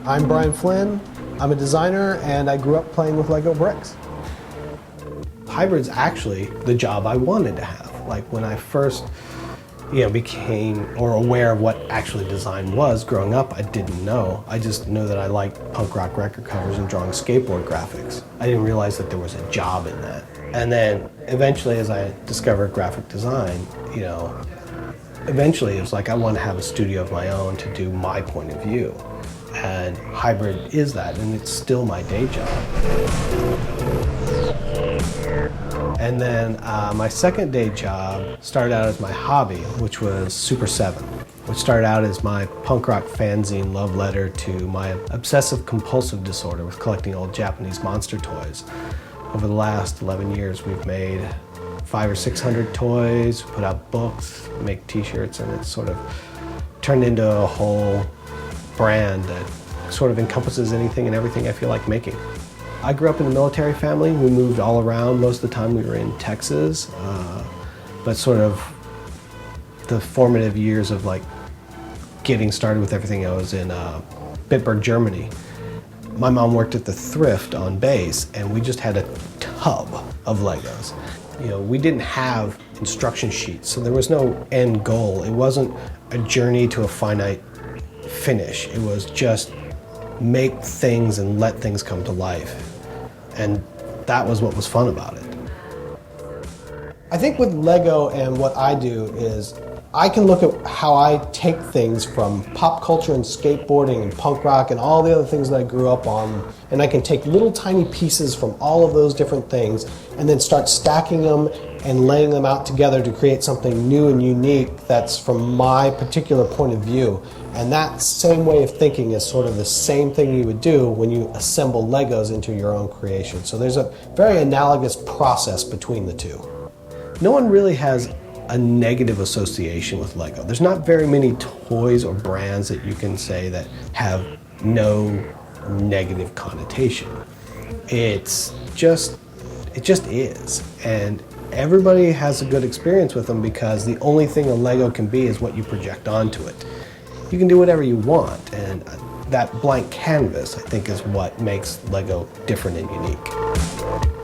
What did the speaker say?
I'm Brian Flynn. I'm a designer and I grew up playing with Lego bricks. Hybrid's actually the job I wanted to have. Like when I first became aware of what actually design was growing up, I didn't know. I just knew that I liked punk rock record covers and drawing skateboard graphics. I didn't realize that there was a job in that. And then eventually as I discovered graphic design, eventually it was like I want to have a studio of my own to do my point of view. And Hybrid is that, and it's still my day job. And then my second day job started out as my hobby, which was Super 7, which started out as my punk rock fanzine love letter to my obsessive compulsive disorder with collecting old Japanese monster toys. Over the last 11 years, we've made 500 or 600 toys, put out books, make t-shirts, and it's sort of turned into a whole brand that sort of encompasses anything and everything I feel like making. I grew up in a military family. We moved all around. Most of the time we were in Texas, but sort of the formative years of like getting started with everything, I was in Bitburg, Germany. My mom worked at the Thrift on base, and we just had a tub of Legos. We didn't have instruction sheets, so there was no end goal. It wasn't a journey to a finite finish. It was just make things and let things come to life. And that was what was fun about it. I think with Lego and what I do is I can look at how I take things from pop culture and skateboarding and punk rock and all the other things that I grew up on, and I can take little tiny pieces from all of those different things and then start stacking them and laying them out together to create something new and unique that's from my particular point of view. And that same way of thinking is sort of the same thing you would do when you assemble Legos into your own creation. So there's a very analogous process between the two. No one really has a negative association with Lego. There's not very many toys or brands that you can say that have no negative connotation. It just is. And everybody has a good experience with them because the only thing a Lego can be is what you project onto it. You can do whatever you want, and that blank canvas, I think, is what makes Lego different and unique.